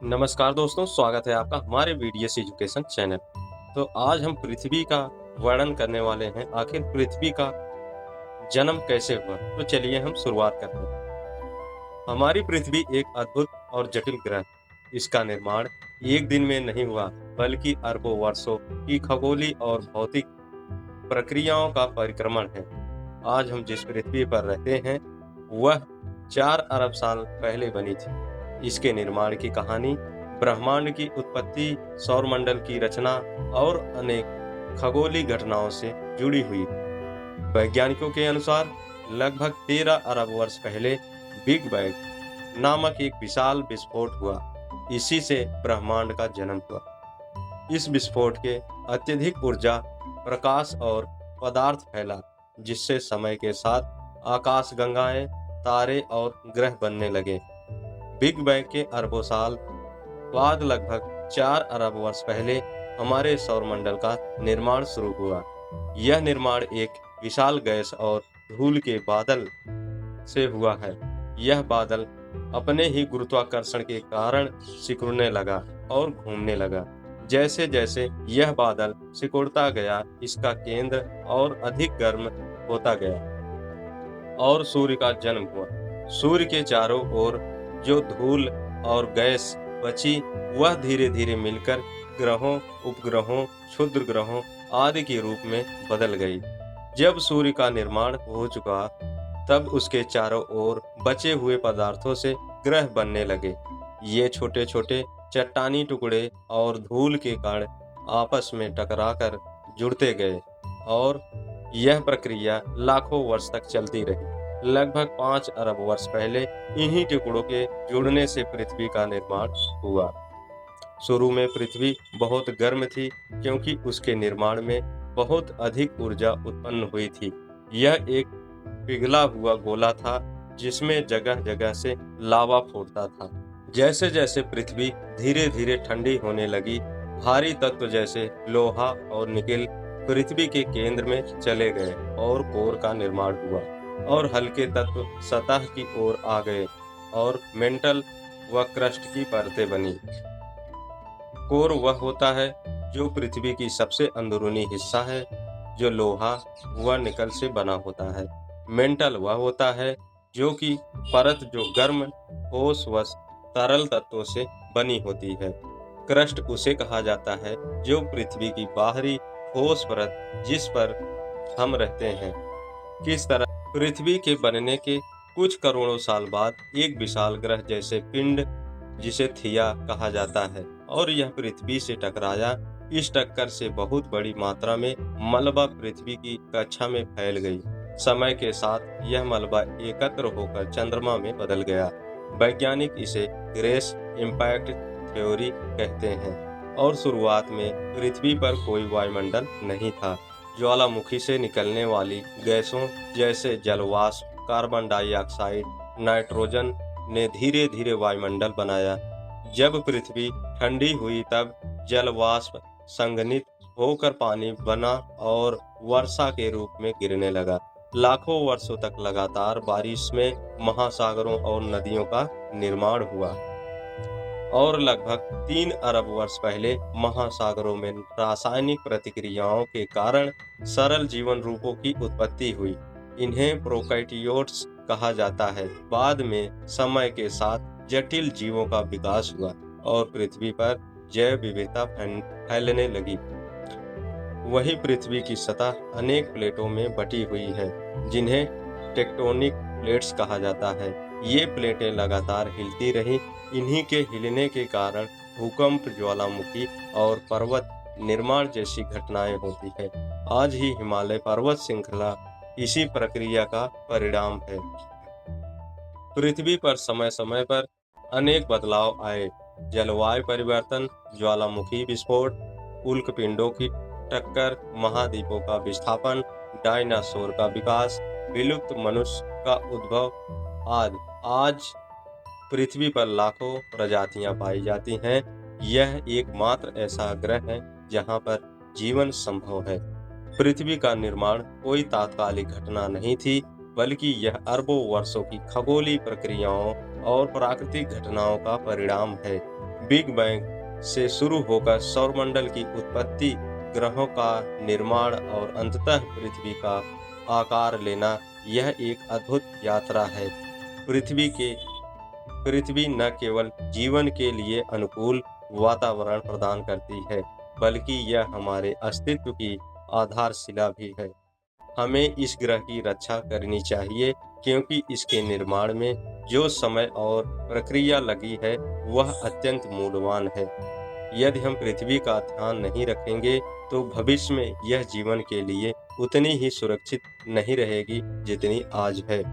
नमस्कार दोस्तों, स्वागत है आपका हमारे वीडियस एजुकेशन चैनल। तो आज हम पृथ्वी का वर्णन करने वाले हैं। आखिर पृथ्वी का जन्म कैसे हुआ? तो चलिए हम शुरुआत करते हैं। हमारी पृथ्वी एक अद्भुत और जटिल ग्रह है। इसका निर्माण एक दिन में नहीं हुआ, बल्कि अरबों वर्षों की खगोलीय और भौतिक प्रक्रियाओं का परिक्रमण है। आज हम जिस पृथ्वी पर रहते हैं, वह 4 अरब साल पहले बनी थी। इसके निर्माण की कहानी ब्रह्मांड की उत्पत्ति, सौरमंडल की रचना और अनेक खगोलीय घटनाओं से जुड़ी हुई है। वैज्ञानिकों के अनुसार लगभग 13 अरब वर्ष पहले बिग बैंग नामक एक विशाल विस्फोट हुआ। इसी से ब्रह्मांड का जन्म हुआ। इस विस्फोट के अत्यधिक ऊर्जा, प्रकाश और पदार्थ फैला, जिससे समय के साथ आकाशगंगाएं, तारे और ग्रह बनने लगे। बिग बैंग के अरबों साल बाद लगभग 4 अरब वर्ष पहले हमारे सौरमंडल का निर्माण शुरू हुआ। यह निर्माण एक विशाल गैस और धूल के बादल से हुआ है। यह बादल अपने ही गुरुत्वाकर्षण के कारण सिकुड़ने लगा और घूमने लगा। जैसे जैसे यह बादल सिकुड़ता गया, इसका केंद्र और अधिक गर्म होता गया और सूर्य का जन्म हुआ। सूर्य के चारों ओर जो धूल और गैस बची, वह धीरे धीरे मिलकर ग्रहों, उपग्रहों, क्षुद्र ग्रहों आदि के रूप में बदल गई। जब सूर्य का निर्माण हो चुका, तब उसके चारों ओर बचे हुए पदार्थों से ग्रह बनने लगे। ये छोटे छोटे चट्टानी टुकड़े और धूल के कण आपस में टकराकर जुड़ते गए और यह प्रक्रिया लाखों वर्ष तक चलती रही। लगभग 5 अरब वर्ष पहले इन्हीं टुकड़ों के जुड़ने से पृथ्वी का निर्माण हुआ। शुरू में पृथ्वी बहुत गर्म थी, क्योंकि उसके निर्माण में बहुत अधिक ऊर्जा उत्पन्न हुई थी। यह एक पिघला हुआ गोला था, जिसमें जगह जगह से लावा फूटता था। जैसे जैसे पृथ्वी धीरे धीरे ठंडी होने लगी, भारी तत्व जैसे लोहा और निकेल पृथ्वी के केंद्र में चले गए और कोर का निर्माण हुआ और हल्के तत्व सतह की ओर आ गए और मेंटल व क्रस्ट की परतें बनी। कोर वह होता है जो पृथ्वी की सबसे अंदरूनी हिस्सा है, जो लोहा व निकल से बना होता है। मेंटल वह होता है जो कि परत जो गर्म, ठोस व तरल तत्वों से बनी होती है। क्रस्ट उसे कहा जाता है जो पृथ्वी की बाहरी ठोस परत, जिस पर हम रहते हैं। किस तरह पृथ्वी के बनने के कुछ करोड़ों साल बाद एक विशाल ग्रह जैसे पिंड, जिसे थिया कहा जाता है, और यह पृथ्वी से टकराया। इस टक्कर से बहुत बड़ी मात्रा में मलबा पृथ्वी की कक्षा में फैल गई। समय के साथ यह मलबा एकत्र होकर चंद्रमा में बदल गया। वैज्ञानिक इसे ग्रेस इम्पैक्ट थ्योरी कहते हैं। और शुरुआत में पृथ्वी पर कोई वायुमंडल नहीं था। ज्वालामुखी से निकलने वाली गैसों जैसे जलवाष्प, कार्बन डाइऑक्साइड, नाइट्रोजन ने धीरे धीरे वायुमंडल बनाया। जब पृथ्वी ठंडी हुई, तब जलवाष्प संघनित होकर पानी बना और वर्षा के रूप में गिरने लगा। लाखों वर्षों तक लगातार बारिश में महासागरों और नदियों का निर्माण हुआ और लगभग 3 अरब वर्ष पहले महासागरों में रासायनिक प्रतिक्रियाओं के कारण सरल जीवन रूपों की उत्पत्ति हुई। इन्हें प्रोकैरियोट्स कहा जाता है। बाद में समय के साथ जटिल जीवों का विकास हुआ और पृथ्वी पर जैव विविधता फैलने लगी। वही पृथ्वी की सतह अनेक प्लेटों में बटी हुई है, जिन्हें टेक्टोनिक प्लेट्स कहा जाता है। ये प्लेटें लगातार हिलती रहीं। इन्हीं के हिलने के कारण भूकंप, ज्वालामुखी और पर्वत निर्माण जैसी घटनाएं होती है। आज ही हिमालय पर्वत श्रृंखला इसी प्रक्रिया का परिणाम है। पृथ्वी पर समय समय पर अनेक बदलाव आए। जलवायु परिवर्तन, ज्वालामुखी विस्फोट, उल्कपिंडों की टक्कर, महाद्वीपों का विस्थापन, डायनासोर का विकास, विलुप्त मनुष्य का उद्भव आदि। आज पृथ्वी पर लाखों प्रजातियां पाई जाती हैं। यह एकमात्र ऐसा ग्रह है जहां पर जीवन संभव है। पृथ्वी का निर्माण कोई तात्कालिक घटना नहीं थी, बल्कि यह अरबों वर्षों की खगोलीय प्रक्रियाओं और प्राकृतिक घटनाओं का परिणाम है। बिग बैंग से शुरू होकर सौरमंडल की उत्पत्ति, ग्रहों का निर्माण और अंततः पृथ्वी का आकार लेना, यह एक अद्भुत यात्रा है। पृथ्वी न केवल जीवन के लिए अनुकूल वातावरण प्रदान करती है, बल्कि यह हमारे अस्तित्व की आधारशिला भी है। हमें इस ग्रह की रक्षा करनी चाहिए, क्योंकि इसके निर्माण में जो समय और प्रक्रिया लगी है, वह अत्यंत मूल्यवान है। यदि हम पृथ्वी का ध्यान नहीं रखेंगे, तो भविष्य में यह जीवन के लिए उतनी ही सुरक्षित नहीं रहेगी जितनी आज है।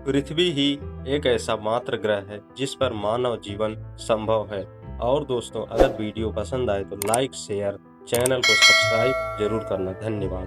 पृथ्वी ही एक ऐसा मात्र ग्रह है जिस पर मानव जीवन संभव है। और दोस्तों, अगर वीडियो पसंद आए तो लाइक, शेयर, चैनल को सब्सक्राइब जरूर करना। धन्यवाद।